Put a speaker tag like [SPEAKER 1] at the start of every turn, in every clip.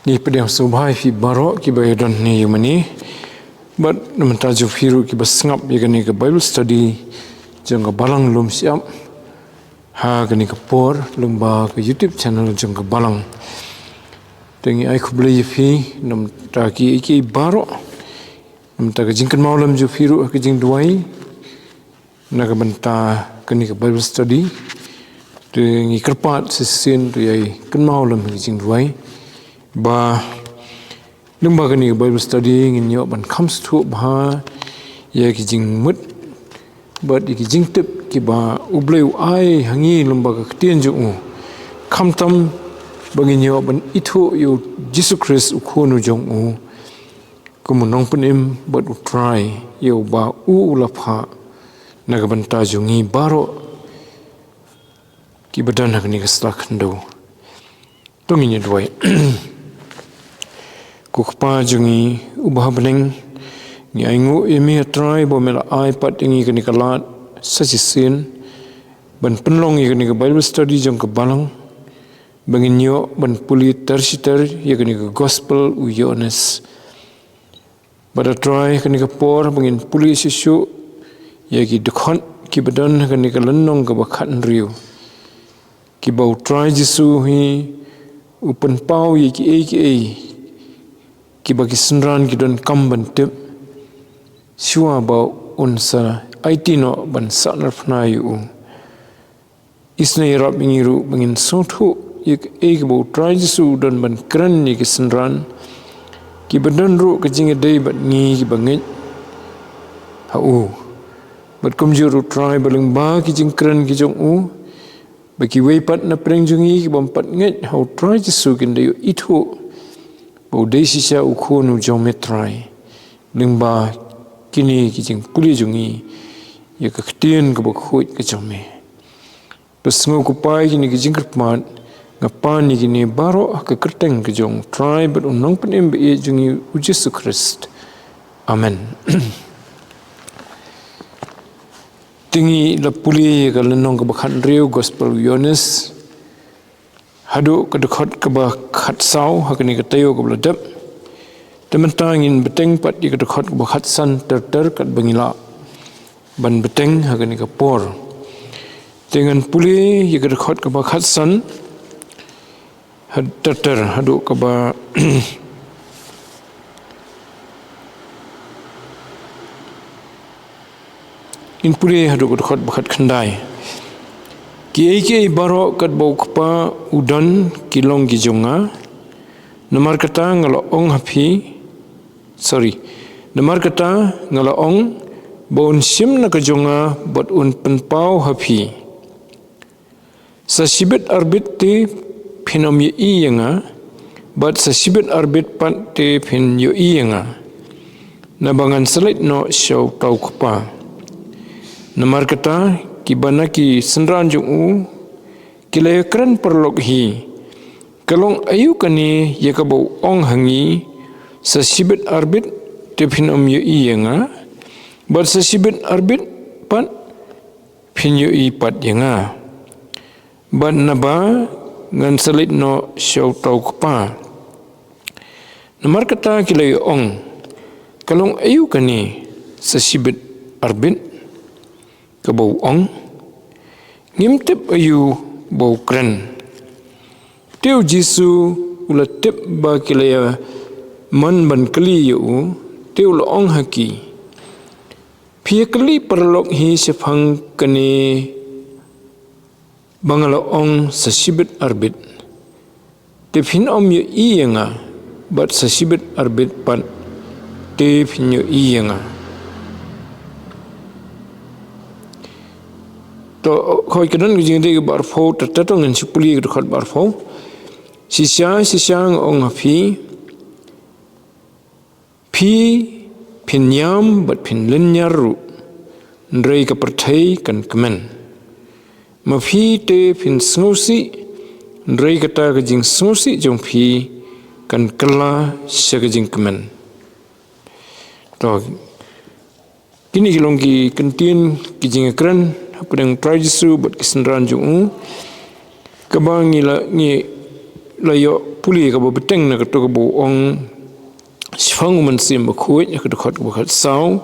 [SPEAKER 1] Ni pedang subhai fi barok ki bayadan ni yumani. But namentajo firu ki basngap ya gani ke Bible study jang balang lum siap. Ha gani ke por lumba ke YouTube channel jang balang. Tengi ai kubli fi nam ta ki barok. Nam ta ke jingkan maulam jo firu ke jing duai. Na ke benta gani ke Bible study. Tengi kerpat sesin tu yai kan maulam ke jing duai. Ba lumba gani Bible study ngin yo ban comes to ba ya ki jing mut but ki jing tip ki ba ubleu ai hangi lumba ka tien ju kam tam bangin yo ban itu yo Jesus Christ ukonu jong kumunong penim but try yo ba ulapha naga banta jungi baro ki badan gani ka stak ndo tungin duai kukpa jungi ubah beneng ni aingu emi try bo mela iPad ingi kani kalat sajisin ban penlong i kani ka Bible study jong ka balang bangin yo ban puli tersitar ya kani ka gospel uyones bada try kani ka por bangin puli sisu ya ki dekhon ki badan kani ka lenong ka bakhan riu ki bau try jisu hi upen pau ya ki ki bagi senran ki don kamban tip siwa ba unsa IT no ban sanar pnayu isna irap ngiru bangin sotu ik bo try su don ban kran ni ki senran ki badan ru ke jinga dei bat ngi ki bangit ha bat kumjuru try baling ba ki jing kran ki jong bagi weipat na preng jungi ki bompat nget how try su kin dei itu Bau sisa ukunu jong metrai lingba kini kijing puli jungi ya kaktian ke bakhuit ke jome pesngo kupai kini kijing kermat ngapan ni kini baro ke kerteng ke jong try but unong penem be jungi Yesus Christ amen tinggi la puli ke lenong ke bakhan riu gospel Yohanes hadu ke dekat ke bakhat sau hakini ke tayo ke beladap tementangin beteng pat di ke dekat ke bakhat san ter kat bangila ban beteng hakini ke por dengan puli ke dekat ke bakhat san had ter hadu ke ba in puli hadu ke dekat bakhat khandai Ki baro kat bau kapa udan kilong gijonga namar kata ngalaong namar kata ngalaong bon sim na kajonga bat un penpau hapi sa sibet arbit te phinom ye iyenga bat sa sibet arbit pat te phin yo iyenga nabangan selit no show tau kapa namar kata kibana ki senran jung kilay kran perlok hi kalong ayu kani yakabau ong hangi sa sibet arbit te phinom yo iyenga bat sa sibet arbit pat phin yo i pat yenga bat naba ngan salit no shaw tau kapa namar kata kilay ong kalong ayu kani sa sibet arbit kabau ong ngimtip ayu bau kren teu jisu ula tip ba kilaya man ban kali yu teu la ong haki pia kali perlok hi sefang kani bangala ong sa sibit arbit te phin om yu iyenga bat sa sibit arbit pat te phin yu iyenga to khoi kadan gijing de bar fo tato ngan sipuli ke khot bar fo sisa ong phi phinyam bat phin lenyaru ndrei ka perthai kan kemen ma phi te phin snosi ndrei ka ta gijing snosi jong phi kan kala sya gijing kemen to kini kilong ki kentien gijing kran pedang try jisu bat kisenran jung kabang ngila ngi layo puli ka beteng na ka to ka bo ong sifang man sim ba khuit ya ka khot ba khat sau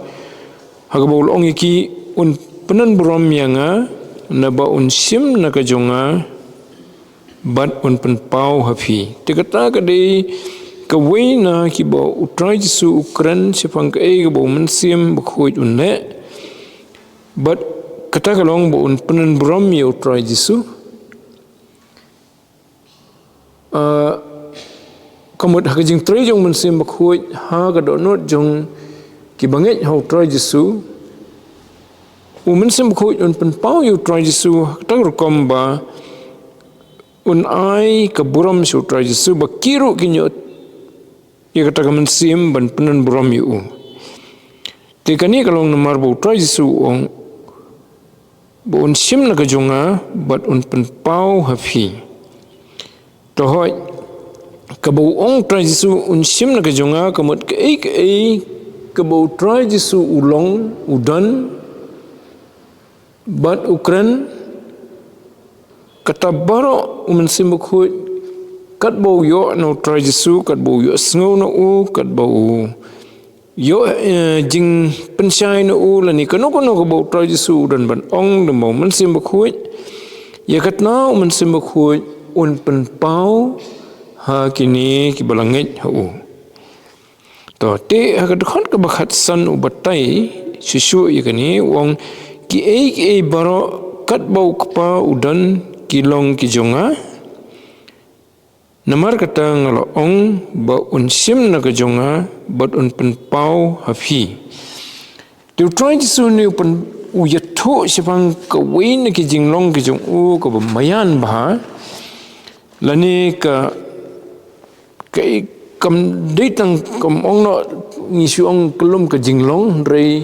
[SPEAKER 1] ha ka bo ong ki un penan brom yanga na ba un sim na ka jonga bat un pen pau hafi te kata ka dei ka weina ki bo utrai su ukran sifang ka e ka bo man sim ba khuit un ne bat kata ka long bo un penan brom ya utrai su kamut ha jing tre jong man sim bakhuit ha ga do not jong ki banget ho try jisu man sim bakhuit un pen pau yu try jisu ta kom ba un ai ka buram su try jisu ba kiru kinyo ye kata ka man sim ban penan buram yu te kani kalong namar bo try jisu ong bo un sim na ka jonga bat un pen pau hafi to hoi kabau ong try jisu un sim na ka jonga kamut ka ei kabau try jisu ulong udan bat ukran kata baro un sim bakhuit kat bau yo no try jisu kat bau yo sngo no u kat bau yo jing pensyai no u lani kano kabau try jisu udan ban ong de mau man sim bakhuit ya kat na un sim bakhuit un pen pau ha kini ki balangit ha u to te ha ka khot ka bakhat san u batai sisu ye kani wong ki ei baro kat bau kpa udan kilong ki jonga namar kata ngalo ong ba un sim na ka jonga bat un pen pau hafi tu try jisu ni pen u yatho sipang ka wein ki jinglong ki jong u ka mayan ba lani ka kai kam ditang kam ong no ngisu ong kelum ke jinglong rei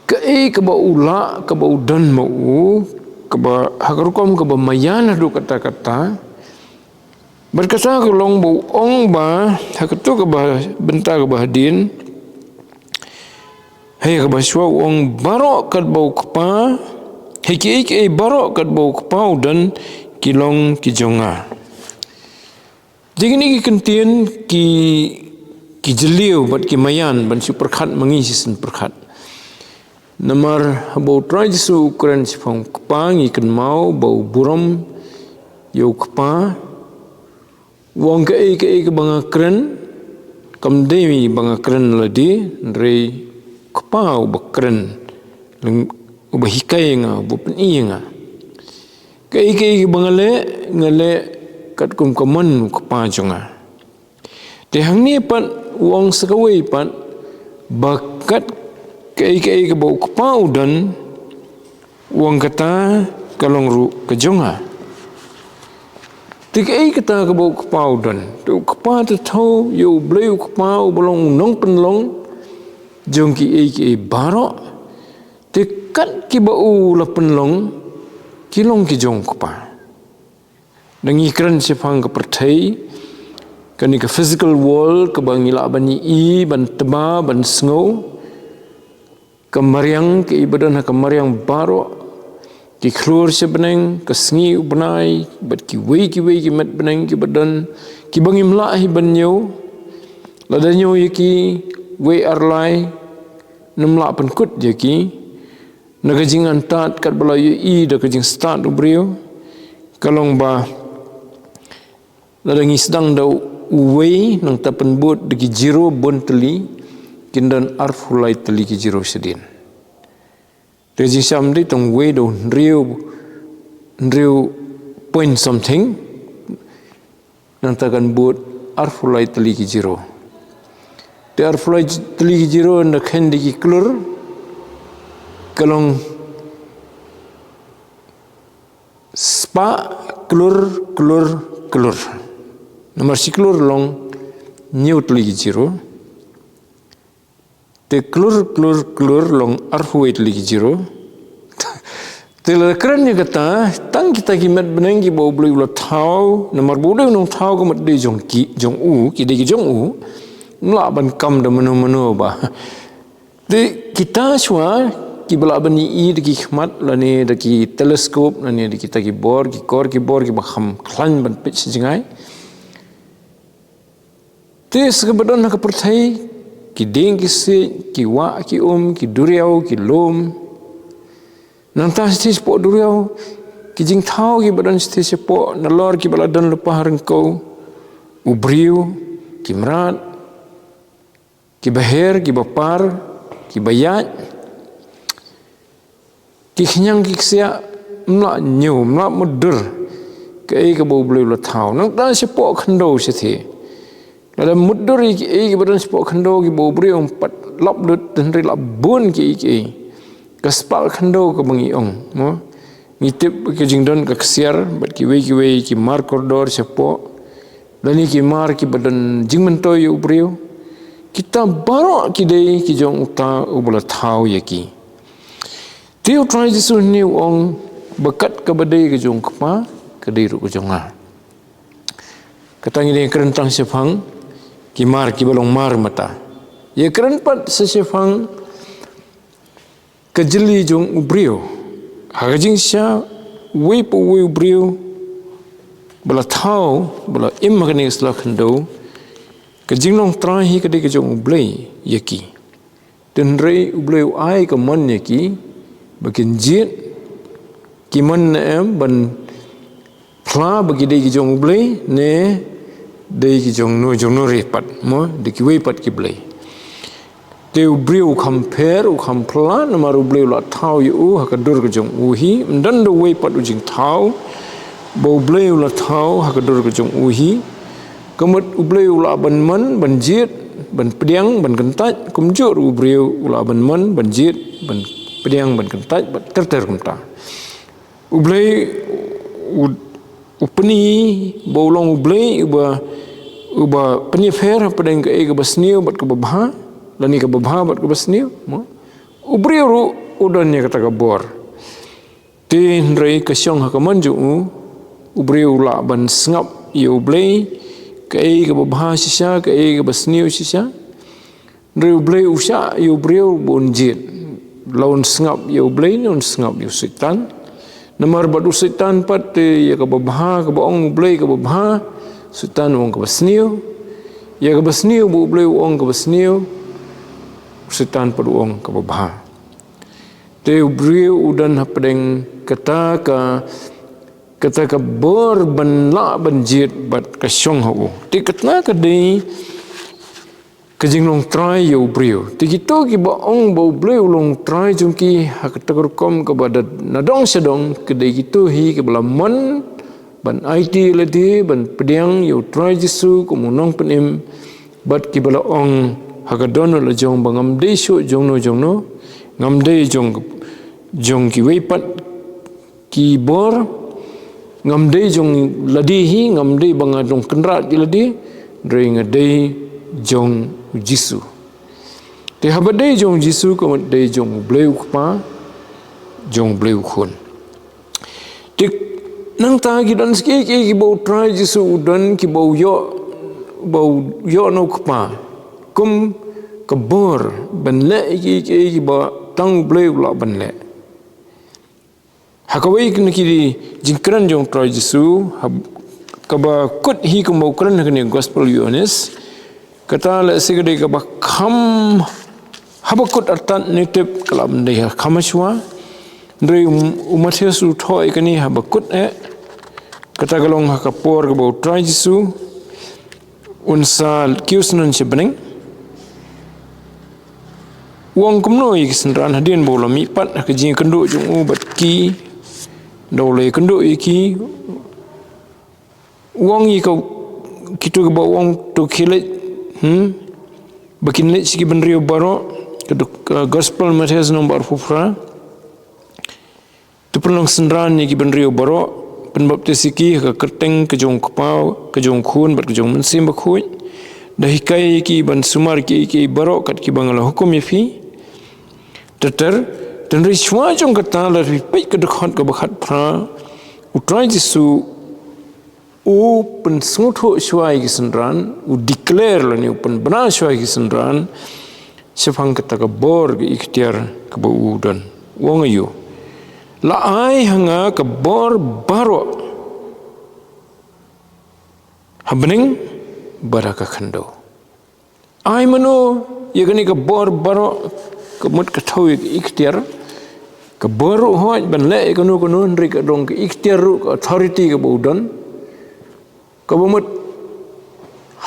[SPEAKER 1] kai ka ba ula ka ba udan mau ka ba hakarukom ka ba mayan du kata-kata berkata ka long bu ong ba hakatu ka ba benta ka ba hadin hey ka ba shwa ong baro kat bau kpa heki baro kat bau kpa udan kilong ki jonga jadi ni kentien ki jeliu bat ki mayan ban su perkhat mangi sisen perkhat namar bau try su ukuran sifang kpa ngi kan mau bau buram yo kpa wong ka banga kren kam demi banga kren ladi rei kpa bakren ubahikai nga bupni nga kai bangale ngale kat kum kaman kpa jonga te hang ni pat wong sakawai pat bakat kai ka bau kpa udan wong kata kalong ru ke jonga te kai kata ka bau kpa udan tu kpa te thau yo bleu kpa bolong nong penlong jong ki baro te kat ki bau la penlong kilong ki jong kpa dangi kran sifang ka perthai kani ka physical world ka bangila bani ban teba ban sngo ka mariang ki badan ka mariang baro ki khlur se beneng ka sngi ubnai bat ki wei ki mat beneng ki badan ki bangim la hi banyo ladanyo ki wei arlai namla penkut je ki nagajing antat kat balayu da kajing start ubrio kalong ba ladangi sedang dau uwei nang tapen bot degi jiro bon teli kindan arfulai teli ki jiro sedin reji samdi tong wei do nriu point something nang takan bot arfulai teli ki jiro te arfulai teli ki jiro ndak hendi ki klur kalong spa klur nomor siklur long nyut lagi jiro te klur long arfuet lagi jiro te la kran ni kata tang kita kimat benang ki bau beli ulat thau nomor bodeng nong thau ko mat de jong u ki de jong u nla ban kam da mano ba te kita shwa ki bala bani I deki khmat lani deki teleskop lani deki tagi bor ki kor ki bakham khlan ban pit sijingai tes ke badan ka perthai ki ding ki se ki wa ki ki duriau ki lom nang ta stis po duriau ki jing thau ki badan stis po nalor ki bala dan lepah rengkau ubriu ki mrat ki baher ki bapar ki bayat ki khnyang ki sia mla nyu mla mudur ke bau bleu la thau nang ta se po khando se the dalam mudur ki badan se po khando ki bau briu pat lap lut dan ri lap bun ki kaspal khando ka bangi ong mo ngitip ke jingdon ka ksiar bat ki wei ki mar koridor se po lani ki mar ki badan jingmento yu briu kita barok ki dei ki jong uta ubala thau ye ki tiu try jisu ni ong bekat ke badai ke jong kpa ke dei ru ke jonga katang ni kerentang sefang ki mar ki balong mar mata ye kerenpat sefang kejeli jong ubrio hagajing sya wei po wei ubrio bala thau bala im magani isla khando kejing long trahi ke dei ke jong ublei ye ki den rei ublei ai ke mon ye ki bakin jit kiman em ban pla bagi dei ki jong ublei ne dei ki jong no repat mo de ki wei pat ki blei te ubriu compare u kampla na maru ublei la thau yu ha ka dur ke jong uhi ndan do wei pat ujing thau bo ublei la thau ha ka dur ke jong uhi kemut ublei la ban man ban jit ban pediang ban kentat kumjur ubriu la ban man ban jit ban pediang ban kentat bat ter kumta ublei upeni bolong ublei uba peni fer pedang ke basniu bat ke babha lani ke babha bat ke basniu mo ubreu ru udannya kata kabor tin rei ke syong ha kamanju ubreu la ban sngap ye ublei ke babha sisa ke basniu sisa rei ublei usha ye ubreu bonjit laun sengap ya ublei laun sengap ya setan namar badu setan pat ya ka babha ka baong ublei ka babha setan wong ka basniu ya ka basniu bu ublei wong ka basniu setan padu wong ka babha te ubrei udan hapdeng kata ka bor ban la banjit bat ka syong hu ti katna ka dei kejing long try yo brio tikito ki baong bau bleu long try jungki hak takur kom ke badat nadong sedong kedai gitu hi ke belamon ban IT ledi ban pediang yo try jisu kumunong penim bat ki balaong hak don la jong bangam de shu jong no ngam de jong ki weipat ki bor ngam de jong ladi hi ngam de bangadong kenrat ki ladi dring de jong Jisu. Te habadai jong Jisu ko dei jong bleu kpa jong bleu khun. Te nang ta ki dan ski ki bau try Jisu dan ki bau yo no kpa. Kum kabor ban le ki ba tang bleu la ban le. Hakawai ki jingkran jong try Jisu kaba kut hi ko mau kran ni gospel Yohanes kata le sigede ka bakham habakut artan nitip kalam dei khamashwa ndrei umathes u thoi kani habakut kata galong hakapor ka bau try Jisu unsal kiusnan sebening wong kumno ik senran hadin bola mi pat ka jing kendo jung bat ki dole kendo iki wong i ka kitu ka wong to khilet bakin le sigi benrio baro ke gospel Matius nomor fufra tu perlong senran ni ki benrio baro penbaptisiki ke kerteng ke jong kpau ke jong khun bat ke jong mensim bakhui dahi kai ki ban sumar ki baro kat ki bangala hukum yafi teter dan riswa jong kata la ri pai ke dekhot ke bakhat pra utrai Jisu u pen sungtho shwai ki senran u declare la ni pen bana shwai ki senran sefang kata ka bor ki ikhtiar ke baudan wong ayu la ai hanga ka bor baro habning baraka khando ai mano yagani ka bor baro ka mut ka thawi ikhtiar ka boru hoj ban le ka nu nri ka dong ka ikhtiar ka authority ka bodan ka bomut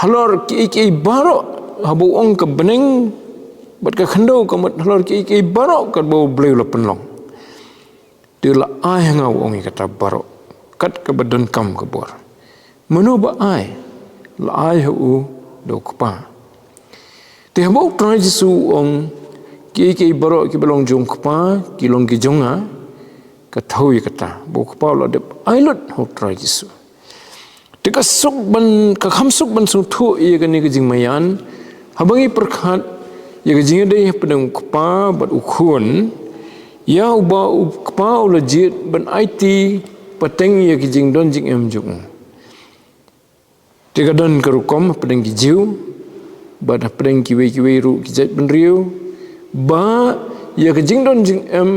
[SPEAKER 1] halor ki baro habu ong ka beneng bat ka khando ka mut halor ki baro ka bo bleu la penlong tu la ai ngau ong kata baro kat ka badan kam ka bor mano ba ai la ai hu do kpa te habu trai jisu ong ki baro ki belong jong kpa ki long ki jonga ka thawi kata bo kpa la de ai lot ho trai jisu te ka suk ban ka kham suk ban su thu ye ka ni ka jing mayan habangi perkhat ye ka jing de pedang kpa bat ukhun ya uba kpa ula jit ban IT pateng ye ki jing don jing em jung te ka don ka rukom pedang ki jiu bat pedang ki we ru ki jat ban riu ba ya ka jing don jing em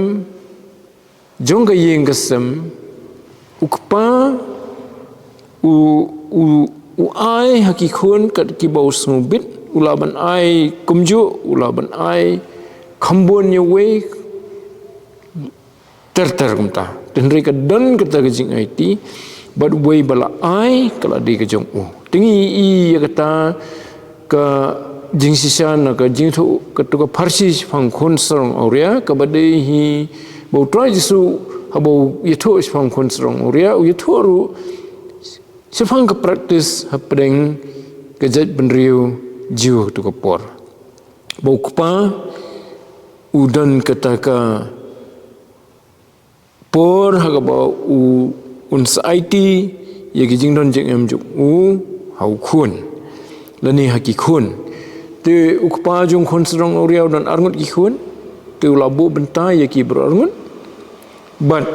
[SPEAKER 1] jong ka yeng ka sem ukpa u ai haki khun kat ki bau smubit ulaban ai kumju ulaban ai khambon ye we ter kumta tenri ka don kata ka jing IT but we bala ai kala di ka jong tingi i ya kata ka jing sisan ka jing thu ka tu ka farsi phang khun sarong auria ka bade hi bo trai jisu habo yetho phang khun sarong auria u yetho ru sifang ka practice hapdeng ka jat benriu jiu tu ka por bo kpa udan kata ka por ha ba u uns IT ye gi jing don jing em juk hau khun lani haki khun te ukpa jong khun serong oriau dan arngut ki khun te labu benta ye ki bro arngut but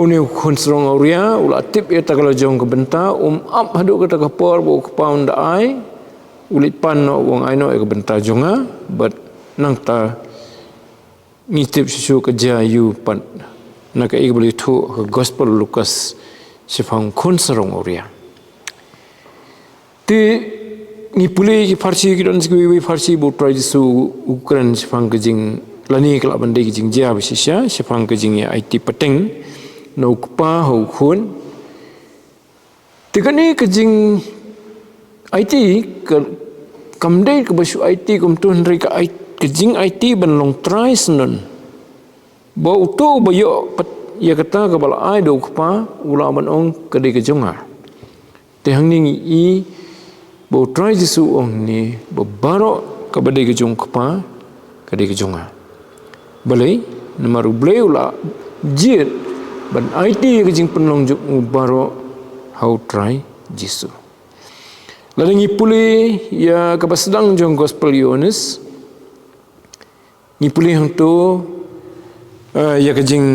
[SPEAKER 1] uni khun serong oria ula tip ye takala jong ke benta up hadu kata ka por bo ukpa unda ai ulit pan no wong ai no ke benta jonga but nang ta ngitip sisu kerja yu pan nak ai boleh tu gospel Lukas sifang khun serong oria te ni pulih ki farsi ki don sikwi farsi bo trai su Ukraine sifang ke jing lani kala bande ki jing ja bisisya sifang ke jing ya IT pateng no kpa ho khun tikani ke jing IT ke kamde ke basu IT kum tu hendri ke jing IT ban long trai senon ba uto ba yo ya kata ke bala ai do kpa ula ban ong ke de ke jonga te hang ni i bo trai jisu ong ni bo baro ka bade ke jong kpa ka de ke jonga balai namaru bleula jit ban IT ke jing penlong jong baro how try jisu lalingi puli ya ka basdang jong gospel Yohanes ni puli hang tu ya ke jing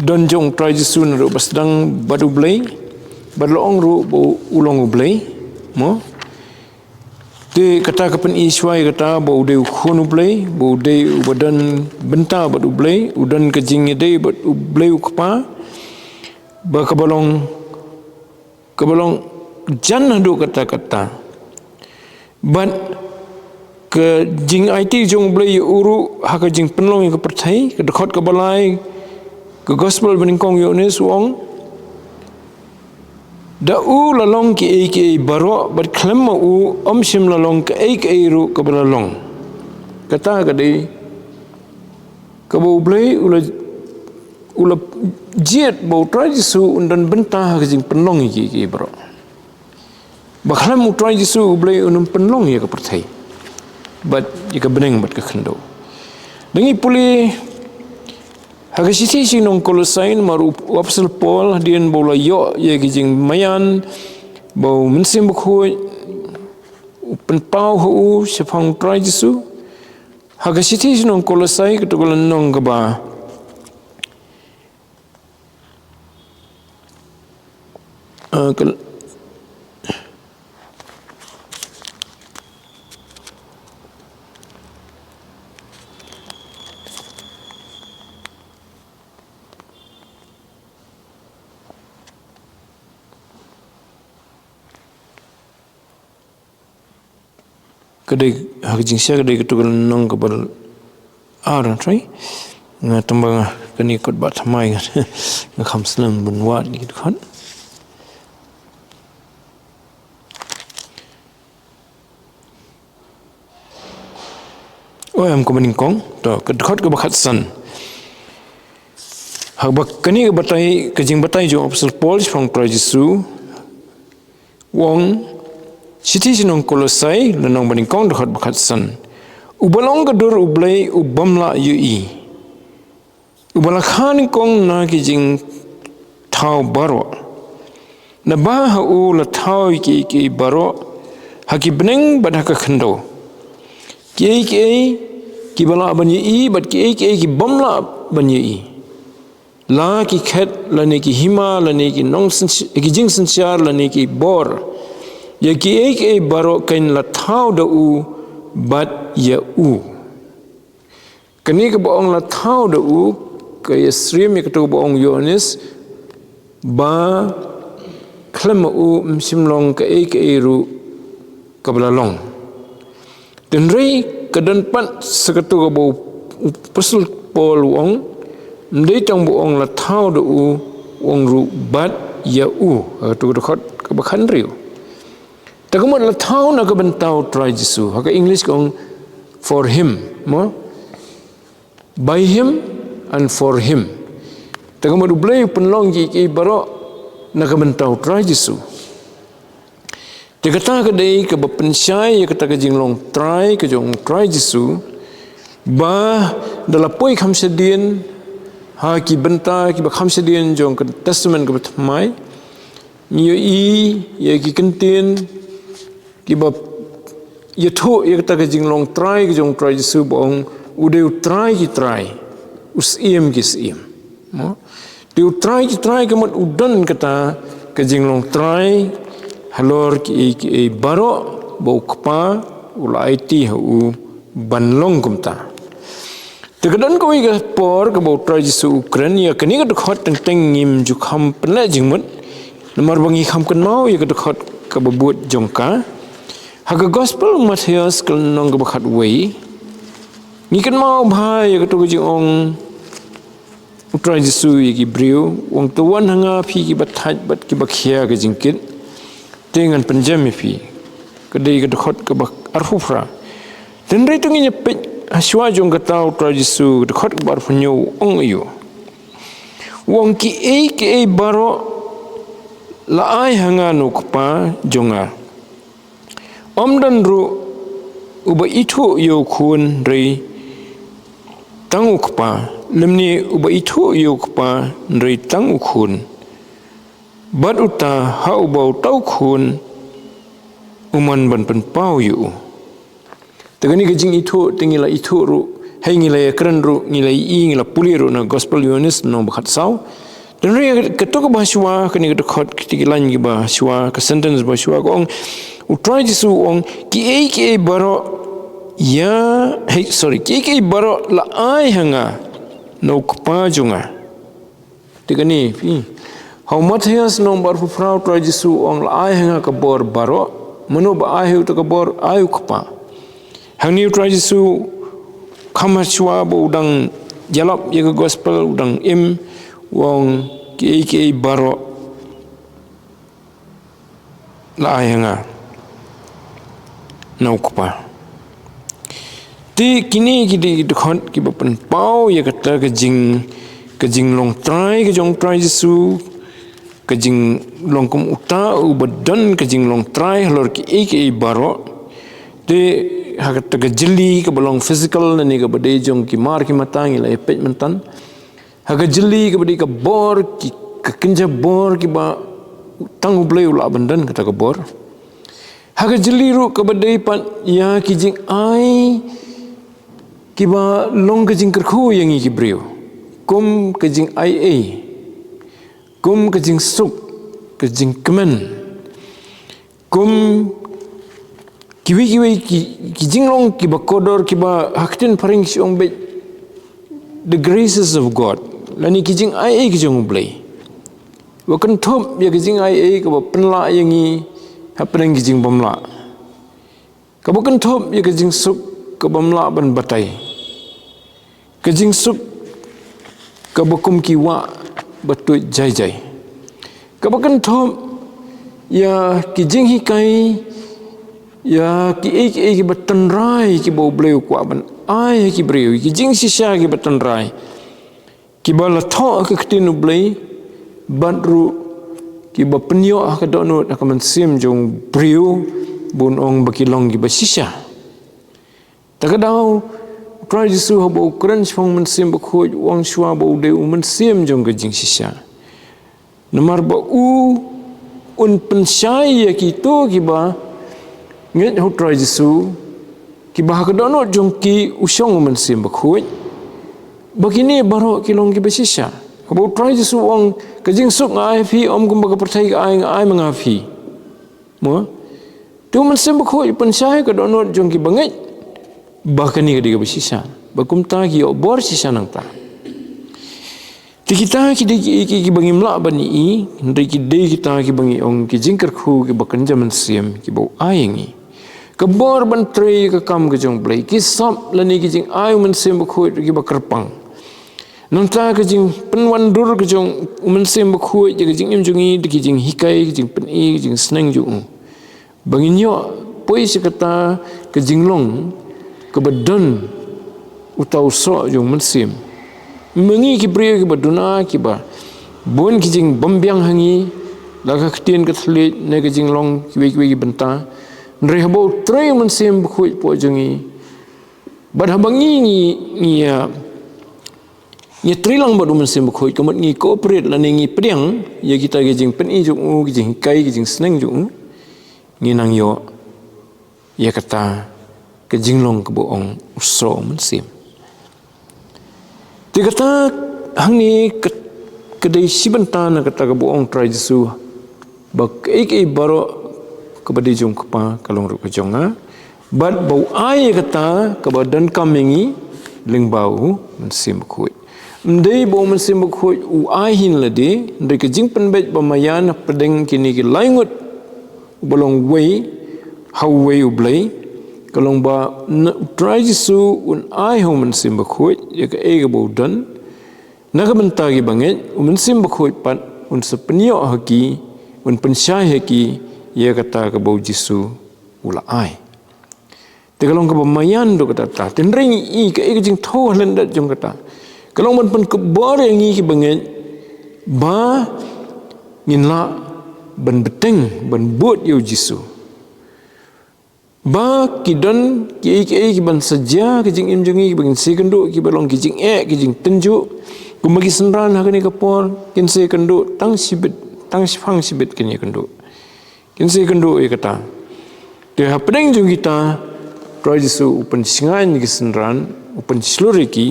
[SPEAKER 1] don jong try jisu na basdang badu blai badloong ru bo ulong ublay mo te kata kapan iswai kata bo de khun ublay bo de badan benta bad ublay udan kejing de bad ublay ukpa ba kabalong jan hadu kata but ke jing IT jong ublay uru hak jing penlong ke percai ke dekat ke balai ke gospel beningkong Yohanes wong da lalong ki baro bat klemma omsim lalong ki ru ka balalong kata kadai ka bo blai ula jiet bo trai jisu undan benta ka jing penlong ki baro ba khlem trai jisu blai unum penlong ya ka perthai bat ka beneng bat ka khendo dengi puli Hagasisi sinong Kolosain maru apostol Paul dian bola yo ye gijing mayan bau mensim bukhu penpau hu sefang trai jisu Hagasisi sinong Kolosai ketukulan nong gaba kadai hak jing sia kadai ketukal nong kabal aran trai nga tambang kani kot bat mai nga kham slang bunwat ni kan am ko maning kong to kedkhot ke bakhat san hak bak kani batai kajing batai jo apostle Paul from Christ Jesu wong siti sinong kolosai lenong maning kong dekhot bakhat san ubalong kedur ublai ubamla yui ubalakhan kong na kijing thau baro na ba ha u la thau ki baro hakibneng badaka khando ki bala banyi bat ki bamla banyi la ki khat la ne ki hima la ne ki nong ki jing sanchar la ne ki bor ya ki baro kain la thau da u bat ya u kani ke boong la thau da u ke yasrim ke to boong Yohanes ba khlem u msimlong ke ru kabla long dan rei kedan pat sekatu ke bau apostle Paul wong ndai tong boong la thau da u wong ru bat ya u tu dekhot ke bakhan riu takamot la thau na ke bentau try Jesu hak English kong for him mo by him and for him takamot ublai penlong ki baro na ke bentau try Jesu dia kata kedai ke berpensyai ia kata ke jinglong try ke jong try Jesu bah dalam poi khamsedien ha ki benta ki ba khamsedien jong ke testament ke betmai niyo ia ki kentin ki ba ia tho ia kata ke jinglong try ke jong try Jesu bong udeu try ki try usiem ki siem mo dia try ke mot udan kata ke jinglong try halor ki baro bau kpa ulai ti hu banlong kumta tegadan ko iga por ke bau try Jesu Ukraine kani ka dekhot teng ngim ju kham pena jingmut nomor bangi kham kan mau ya ka dekhot ka babut jongka ha gospel Matthews kal nong ka bakhat wei ni kan mau bhai ya ka to jing try Jesu ki brio wong tuan hanga phi ki bathat bat ki bakhia ka jingkit dengan penjami fi kedai ke dekhot ke bak arfufra dan rei tungi nyepet haswa jong katau try Jesu dekhot ke bar punyo ong iyo wong ki baro la ai hanga no kpa jonga omdan ru uba itu yo khun rei tangu kpa lemni uba itu yo kpa rei tangu khun bat uta hau bau tau khun uman ban pen pau yu tegani ke jing itu tingila itu ru hai ngila kran ru ngila ngila puli ru na gospel Yohanes no bakhat sau dan ri ke to bahaswa kani ke dekhot kitigilan gi bahaswa ke sentence bahaswa gong utrai Jesu ong ki baro ya ki baro la ai hanga no kpa junga tegani pi How Matthias nomor frau try Jesu ong ai hanga ka bor baro meno ba ai hu to ka bor ayu kpa hangi try Jesu khamachwa bo udang jalap ye gospel udang im wong ki baro la ai hanga nau kpa ti kini ki dekhon ki bapan pau ye kata ke jing long try ke jong try Jesu kajing longkum uta ubadan kajing long try halor ki baro de hakat ke jeli ke belong physical ni ke bade jong ki mar ki matang ila epet mentan hakat jeli ke bade ke bor ki kenja bor ki ba tang ublai ula bandan kata ke bor hakat jeli ru ke bade pan ya kijing ai ki ba long kajing kerkhu yang ki brio kum kajing ai kum kajing suk kajing kemen kum kiwi ki jinglong ki bakodor ki ba haktin paring siong be the graces of God lani ki jing ai ki jong blai wakan thop ya ki jing ai ka ba penla yangi hapeng ki jing bamla Kabukan top ya kejing sup kebamla ban batai. Kejing sup kabukum kiwa batut jai. Kabukan top ya kijing hikai ya ki batanrai ki bau bleu kwa ban ai ki breu ki jing sisa ki batanrai ki bala tho ka ketinu blei badru ki ba penyo ka donut ka man sim jong breu bun ong bakilong ki basisa takadau try jisu habo kran chong man sim ba khoj wang shwa bau de man sim jong ka jing sisa nomor ba un pensyai ki to ki ba nget ho try jisu ki bah ka dono jong ki usong man sim bakhuj begini baro ki long ki besisha kabo try jisu ong ka jing sup ngai phi om kum ba perthai ka ai manga phi mo tu man sim bakhuj pensai ka dono jong ki bangai bahkani ka diga besisha bakum ta ki obor sisa nang ta ti kita ki bangi mla bani i ndai ki de kita ki bangi ong ki jingkar khu ki bakan jaman sim ki bau ayengi kebor ban tre ka kam ke jong blai ki sap lani ki jing ai man sim khu ki bakarpang nang ta ke jing penwan dur ke jong man sim khu ki jing im jungi ki jing hikai ki jing pen i ki jing sneng ju bangi nyo poi sekata ke jing long ke badan utau so jong man sim mengi ki brio ki baduna ki ba bon ki jing bombyang hangi laga ktien ka thli ne ki jing long ki ki benta nre habo tre man sim khu po jongi bad habangi ni trilang badu man sim khu kamat ngi cooperate la ngi priang ya kita ki jing pen i jung ki jing kai ki jing sneng jung ngi nang yo ya kata ke jing long ke boong so man sim dia kata hang ni kedai sibenta na kata ke boong try jisu bak ei baro ke badi jong kepa kalong ru ke jonga bad bau ai kata ke badan kamengi ling bau mensim khoi ndei bau mensim khoi u ai hin lade ndei ke jing penbet bamayan pedeng kini ki laingut bolong wei hau wei u blai kalong ba try jisu un ai ho mensim khoi ya ke ei ke bau dan naga benta ki banget mensim khoi pat un sepenyo haki un pensyai haki ia kata ke bau jisu ula ai te kalong ke bamayan do kata ta ten ring i ke jing tho lendat jong kata kalong man pen ke bar yang i ki banget ba ngin la ban beteng ban buat yo jisu ba ki dan ki ban saja ki jing im jungi ki bangin se kendo ki balong ki jing ki jing tenju ku bagi senran ha ni kapor kin se kendo tang sifang sibit kini kendo kin se kendo ya kata de ha pedeng jung kita try jisu upan singan ki senran upan sluriki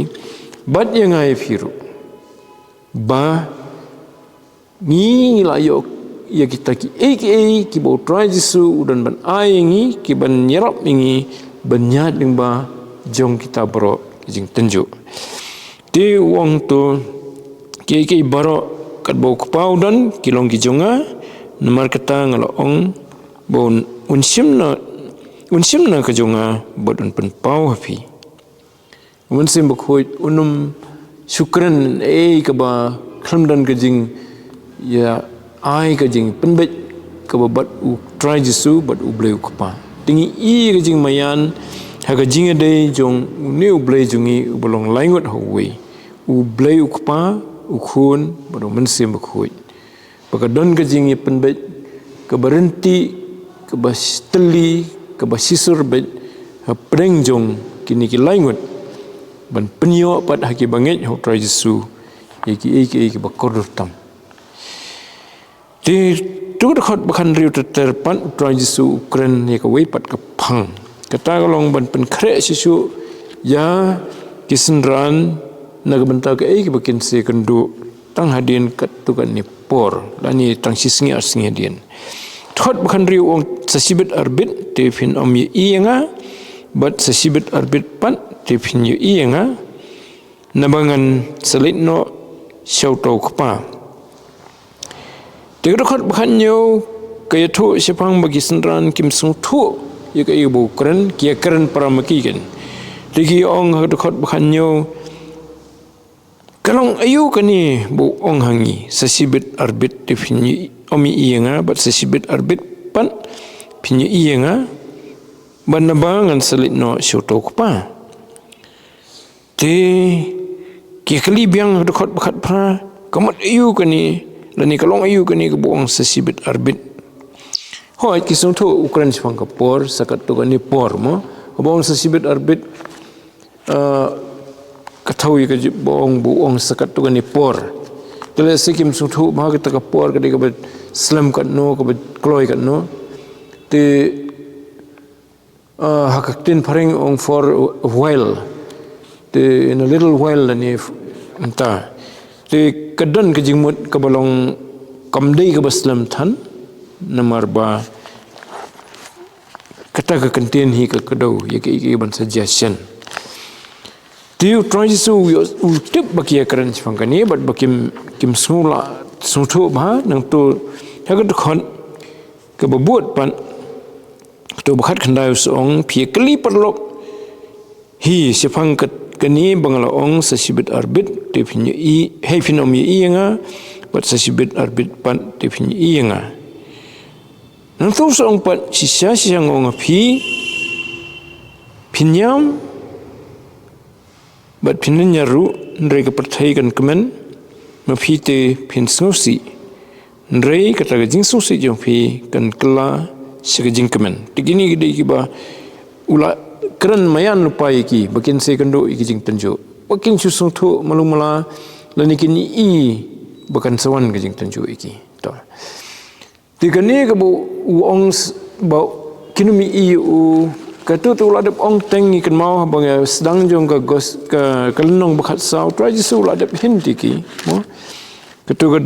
[SPEAKER 1] bat yang ai firu ba ni layok ya kita ki ki bau try jisu udan ban ayengi ki ban nyerap ingi banyat ding ba jong kita bro jing tenju ti wong tu ki baro kat bau kepau dan kilong ki jonga nomor kata ngalo ong bon unsim na ka jonga bodun pen pau hafi unsim bakhoi unum syukran ka ba khamdan ka jing ya ai ka jing penbet ka bat u try jisu bat u bleu kapa tingi i ka jing mayan ha ka jing ade jong ne u bleu jungi u bolong laingot hawe u bleu kapa u khun bado mensim bakhoi baka don ka jing penbet ka berhenti ka basteli ka basisur bet ha preng jong kini ki laingot ban penyo pat haki banget ho try jisu ki bakor tam di tu dekat bakan riu terpan try jisu ukren ya ka wei pat ka phang kata kalong ban pen kre sisu ya kisenran naga benta ka ki bakin se kendu tang hadin kat tu kan ni por lani tang sisngi asngi hadin thot bakan riu ong sasibet arbit te fin om ye ienga bat sasibet arbit pan te fin ye ienga nabangan selitno syauto kapa Dekat bahan yo kaya tu sepang bagi senran kim sung tu ya ka ibu keren kia keren paramaki kan lagi ong hakot bakhanyo kalong ayu kani bu ong hangi sasibit arbit definyi omi iyenga bat sasibit arbit pan pinyi iyenga banabangan salit no shoto pa te kia kali biang hakot bakhat pra kamat ayu kani lani kalong ayu kani ke bu ong sasibit arbit hoi kisung tu ukuran sifang kapor sakat tu kani por mo bu ong sasibit arbit katawi ka buong sakat tu ni por tele sikim suthu ma ka por ka de ka slam kat no ka kloi kat no te hakaktin paring ong for a while te in a little while ni enta te kadan ka jingmut ka balong kamdei ka baslam than namar ba kata ka kantin hi ka kadau ya ke ban suggestion Tiu try su tip baki akaran sifangkani but bakim kim smula suthu ba nang tu hagat khon ke babut pan tu bakhat khandai song phi kali perlok hi sifang kani bangala ong sasibit arbit tipnya I he phinomi I but sasibit arbit pan tipnya I nang tu song pan sisa ong phi phinyam bat pinan nyaru ndrei ka perthai kan kemen mafite pin snosi ndrei kata gajing susi jong phi kan kala sigajing kemen tigini gede ki ba ula keren mayan lupai ki bakin se kando iki jing tanjo bakin susung thu malumala lani kini I bakan sawan gajing tanjo iki to tigani ka bu ong ba kinumi I u katu tu ladap ong tengi kan mau bang sedang jong ka gos ka kalenong bakhat sau try jisu ladap hindi ki mo katu ka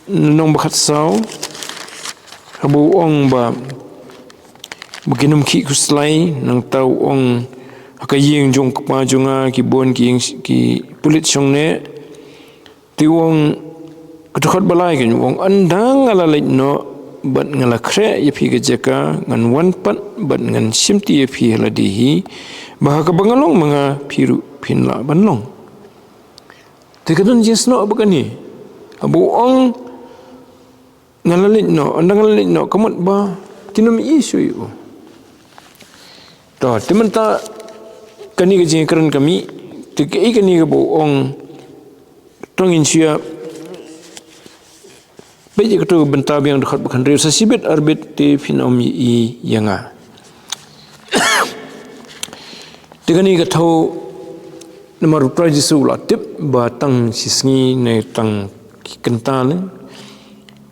[SPEAKER 1] nong bakhat sau habu ong ba beginum ki kuslai nang tau ong hakayeng jong pa jonga ki bon ki pulit songne ti wong katu balai kan wong andang ala lait no bat ngala kre ya phi gejaka ngan wan pat bat ngan simti ya phi haladihi bahaka bangalong mga phiru phinla banlong tekadon jesno abakani abu ong ngalalit no andang ngalalit no kamot ba tinum isu yu to timenta kani gejeng keren kami tekai kani abu ong tongin sia baik itu bentar yang dekat bukan real sasibit arbit di finomi I yanga. Dengan ini katahu nama rupa jisu latip batang sisngi ne tang kental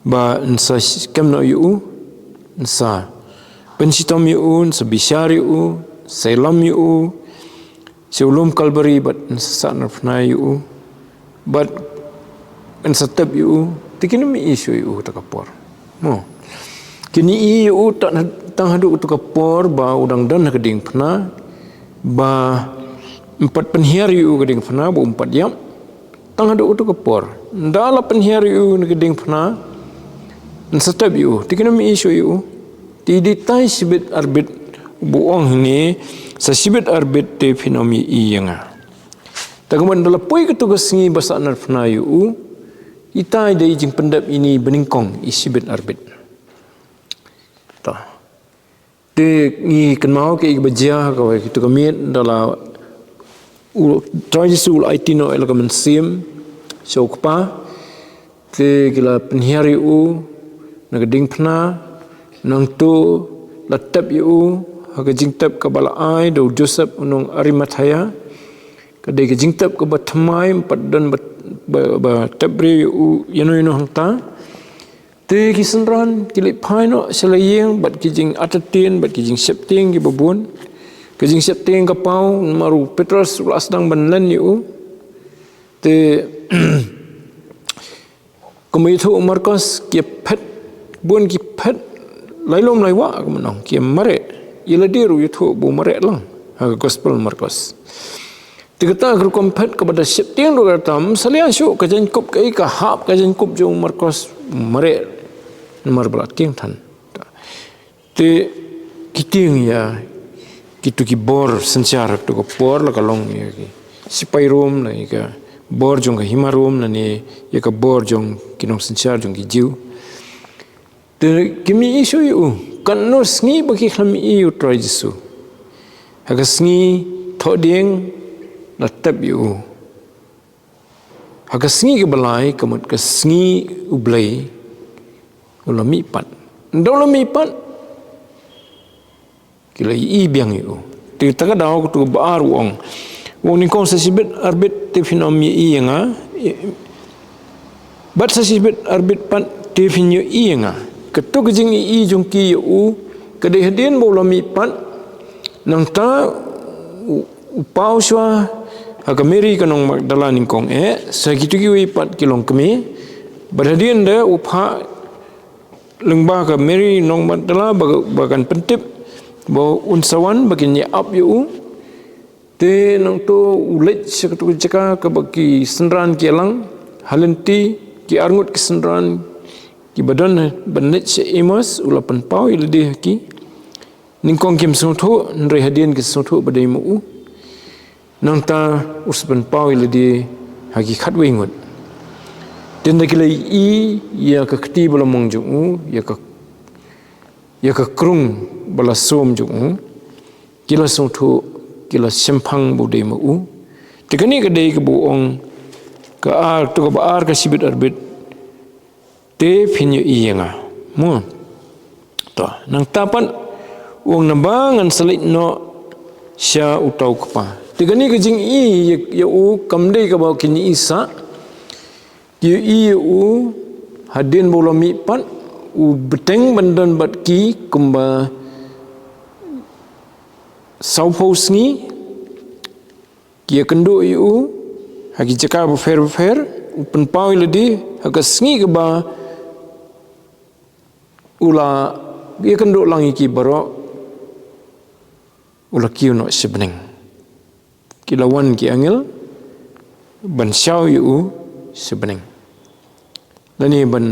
[SPEAKER 1] ba nsa kemno yu nsa pensitom yu nsa bishar yu selam yu seulum kalbari bat nsa sanafna yu bat nsa tab yu tikini mi isu yu takapor mo kini yu tak tang hadu takapor ba udang dan keding pna ba empat penhiar yu keding pna ba empat jam tang hadu takapor ndala penhiar yu keding pna nsatab yu tikini mi isu yu ti ditai sibit arbit buong ni sa sibit arbit te finomi I yanga tagaman dala poi ketugas ngi basa nar pna yu itai dari jing pendap ini beningkong isibit arbit. Tah. Te ngi kenmau ke ibaja ka kita kami dala trajisul aitino elakamen sim sokpa te gila penhiari u nagading pna nang tu latap yu haga jingtap ka bala ai do Joseph unong Arimathaya kadai ka jingtap ka batmai paddan ba tabri yano hangta te kisenran kilik paino selayeng bat kijing atatin bat kijing septing ki babun kijing septing kapau maru Petrus lasdang banlan yu te komithu Markus ki pet bun ki pet lailom laiwa kemenong ki mare iladiru yuthu bu mare lang ha gospel Markus Tikata guru kompet kepada septiang dua tam salian syuk kajian kup kai kahap kajian kup jong Markus mare nomor belat tiang tan. Ti kiting ya kitu ki bor sencar tu ko por la kalong ya ki sipai rom la ka bor jong ka himarom na ni ya ka bor jong kinong sencar jong ki jiu te kimi isu yu kan no sngi baki khami yu try jisu haga sngi thoding na tab yu haga sngi ke balai kamut ka sngi ublai ulami pat ndolami pat kila i biang yu ti taga daw ko tu baar wong ni kon sa sibet arbit te finomi i nga bat sa sibet arbit pat te finyo i nga ketuk jing i jong ki yu kade hadin bolami pat nang ta upau swa haga meri kanong magdala ning kong sa gitu ki wi pat kilong kemi badadin da upha lengba ka meri nong magdala bagan pentip bo unsawan bagin ya up yu te nang to ulet sekatu jaka ka bagi senran ki lang halenti ki arngut ki senran ki badan benet se imas ulapan pau ildi ki ningkong kim sotho nre hadien ki sotho badai mu nang ta usban pau ildi hagi khatwe ngut den dakilai i ya ka khti bala mongju ya ka krung bala som ju kila sotho kila sempang budai mu tekani ka dei ka buong ka ar to ka baar ka sibit arbit te finyo iyenga mo to nang tapan wong nabangan salit no sya utau kapa tekani ka jing i ya u kamdei ka ba kini isa ki u hadin bolami pat u beteng bandan bat ki kumba saupos ni kia kendo yu hagi jaka befer upen pau ledi haga sngi ke ba ula kia kendo langi ki baro ula kiu no sebeneng kilawan ki angel ban syau yu sebeneng lani ban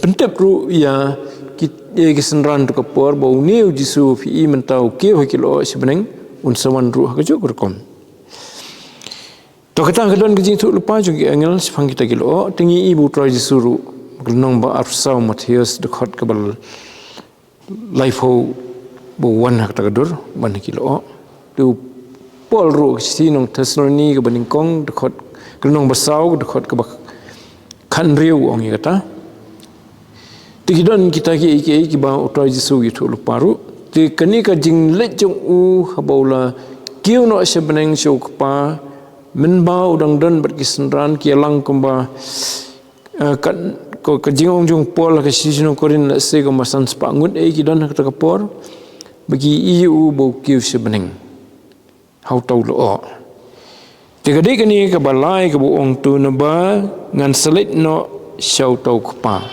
[SPEAKER 1] pentep ru ya ki senran tu kapor bau ni jisu fi mentau ke kilo sebeneng unsawan ru ka jok rekom to kata kedon ke tu lupa juga angel sifang kita kilo tingi ibu trai jisu ru gelnong ba arsau Matius dekat ke bal life ho bo wan hak tagadur ban kilo tu pol ru sinong Thessaloni ke baningkong dekat gelnong basau dekat ke kan riu ong kata tikidon kita ki ba utrai jisu gitu luparu ti kani ka jing let jong u habaula kiu no sebeneng syuk pa men ba udang don ber kisenran ki lang kumba kan ko ka jing ong jong pol ka sisino korin la se ko masan spangut ki don ka kapor bagi iu bo kiu sebeneng hau tau lo Tiga kani ka balai ka buong tu na ba ngan salit no syau tau kapa.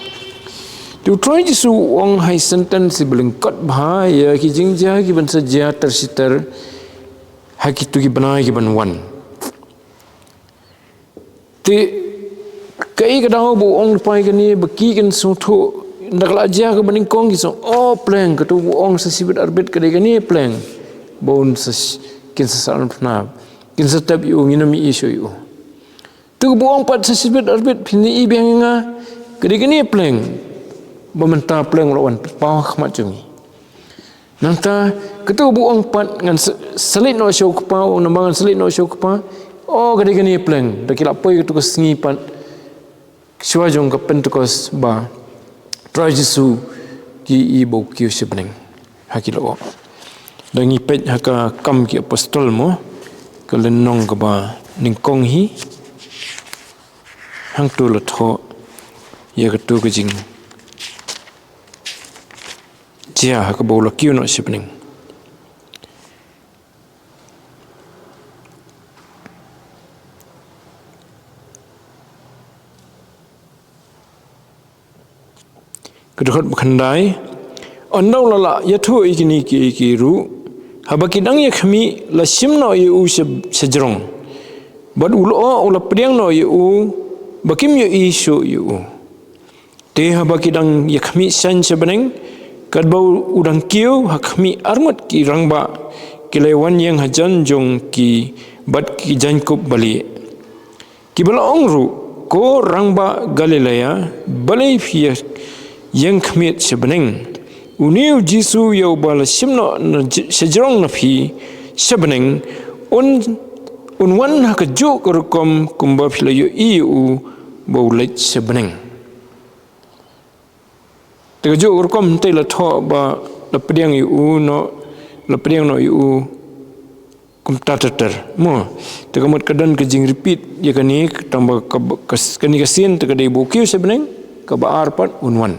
[SPEAKER 1] Tu try jisu ong hai senten si belengkot bah ya ki jingja ki ban saja tersiter haki tu ki banai ki banwan. Ti kai ka daw buong pai kani baki kan soto ndak la ja ka baningkong ki so pleng ka tu buong sa sibit arbit ka kani pleng bon sa kin sa salam pna kin setap yu nginami isu yu tu buang pat sesibet arbit pini ibang nga kini pleng bementa pleng lawan pau khmat jumi nanta ketu buang pat ngan selit no show kepau nambangan selit no show kepa kini pleng dakila poi ketu kesngi pat shwa jong ka pentukos ba trajisu ki ibo ki sebeneng hakilo dangi pet haka kam ki apostol mo kelenong ke ba ningkong hi hang tu la tho ya ke tu ke jing dia ha ke bola kiu no sipning kedekut bekandai ondau lala ya tu ikini ki ru habakidang ya kami la simno yu sejrong bad ulo ula priang no yu bakim yu isu yu te habakidang ya kami san sebeneng kat bau udang kiu hakmi armut ki rangba kilewan yang hajan jong ki bat ki jankub bali ki bala ongru ko rangba Galilea balai fia yang kmit sebeneng uniu jisu yau bala simno sejrong na fi sebeneng unwan hakajuk rukom kumba filayo iu baulet sebeneng tegajuk rukom te la tho ba la pediang iu no la pediang no iu kum tatater mo tegamut kadan kejing repeat ya kani tambah kani kasin tegade bukiu sebeneng ka ba arpat unwan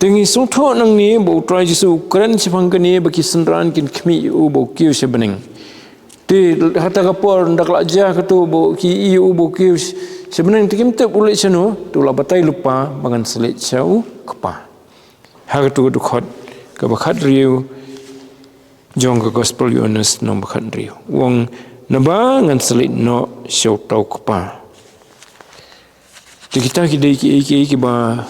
[SPEAKER 1] tengi sungtho nang ni bau try jisu kran sipang kani baki senran kin khmi iu bukiu sebeneng ti hata kapor ndak laja katu bo ki iu bo ki sebenarnya tikim te ulit sano tu la batai lupa bangan selit sau kepa ha tu khot ka bakhat riu jong ka gospel Yohanes no bakhat riu wong naba ngan selit no sau tau kepa ti kita ki ba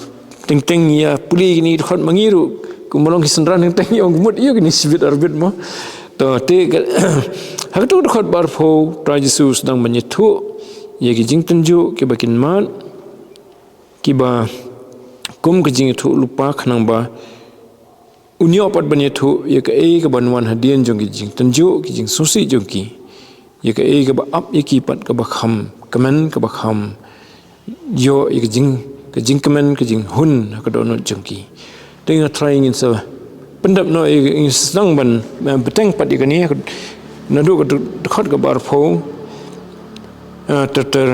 [SPEAKER 1] teng ya puli ni khot mangiru kumolong kisenran teng yang mut iu ni sibit arbit mo to te hak tu dekat barfo Tuhan Yesus sedang menyetuk ya ki jing tunjuk ki bakin mat ki ba kum ki jing tu lupa khanang ba unyo pat banyetuk ya ka ka banwan hadian jong ki jing tunjuk ki jing susi jong ki ya ka ka ba ap ya ki pat ka ba kham kaman ka ba kham yo ya ki jing kaman ki jing hun ka do no jong ki tengah trying in so pendap no sedang ban beteng pat ikani nadu dekat ke barfo ter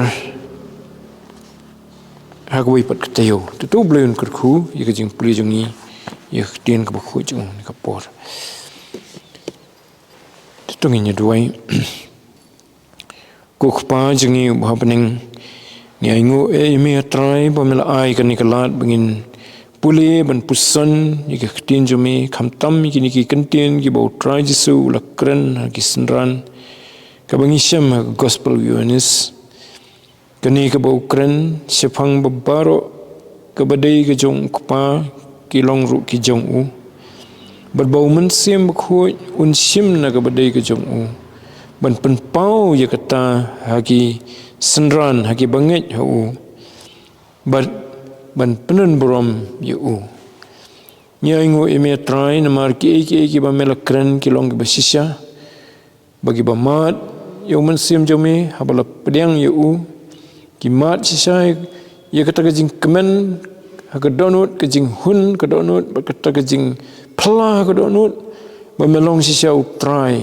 [SPEAKER 1] hagway pat ketayo tu belum kerku ya kejing puli jongi ya tien ke bakhu jong ni kapor tu nginya duai ko khpa jongi ba pening ni aingu me try pamela ai kan nikalat bengin puli ban pusan ni ke tien jomi khamtam ni ki kentien ki bau try jisu lakran ki senran ka bangisam gospel Yohanes kani ka bau kren sepang babaro ka badai ka jong kupa ki long ru ki jong u bau men sim khu un sim na ka badai ka jong u ban pen pau ya kata hagi senran hagi banget hu ban penun borom yu nyango eme try na mar ki ba melakran ki long ba sisha bagi ba mat yo men sim jome habala pediang yu ki mat sisha ya kata kajing kemen ha ka donut kajing hun ka donut ba kata kajing pla ka donut ba melong sisha utrai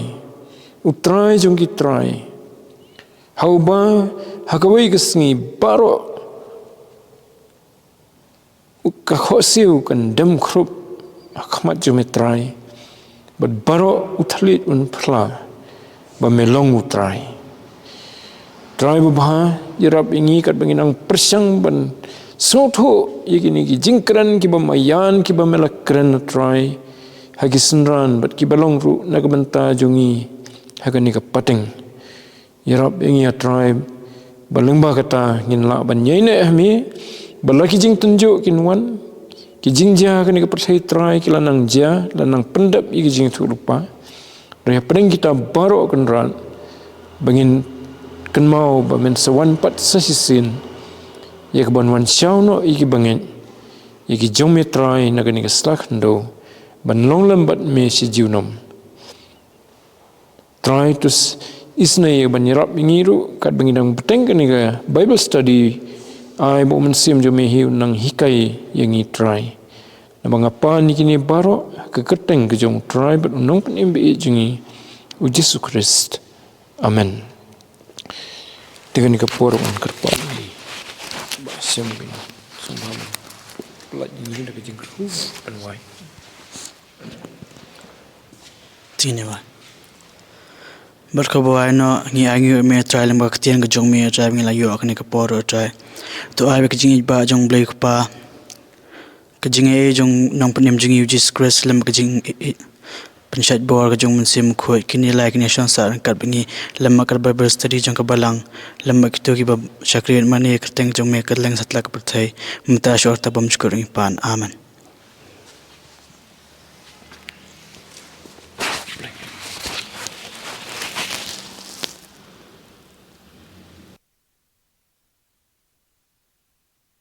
[SPEAKER 1] jong ki try how ba ha ka wei kesngi baro ka khosiu kan dem khrup akhmat jumetrai but baro uthalit un phla ba melong utrai trai ba yarap ingi kat banginang persang ban sotho yigini ki jingkran ki ba mayan ki ba melakran trai hagi senran bat ki balong ru nagamanta jungi hagani ka pateng yarap ingi trai balengba kata ngin la ban yaine ahmi balaki jing tunjuk kinwan ki jing ja kani ka percaya try ki lanang ja lanang pendap i jing tu lupa ria pedeng kita baro kenran bangin kan mau ba men sawan pat sasisin ya ban wan syau no i ki bangin i ki jong me try na kani ka slak ndo ban long lambat me si jiunom try to isna ye ban yarap ngiru kat bangidang beteng kani ka Bible study ai bo men sim jo me hi nang hikai yang i try na mangapa ni kini baro ke keteng ke jong try but nong pen imbe jingi u Yesus Christ amen dengan ka por on kerpa ba sim bin sumbang plat ni de ke jing ku an wai
[SPEAKER 2] tineva berkabuai no ngi angi me try lamba ketien ke jong me try ngi la yo akne ka por try to ai ke jing ba jong blai pa ke jing e jong nang penem jing u Jesus Christ lam ke jing penchat bor ke jong mun sim khoi kini like ni shan sar kat bingi lam kar Bible study jong ka balang lam ki to ki ba chakri mani kerteng jong me kerleng satla ka perthai mta shor tabam chkur pan amen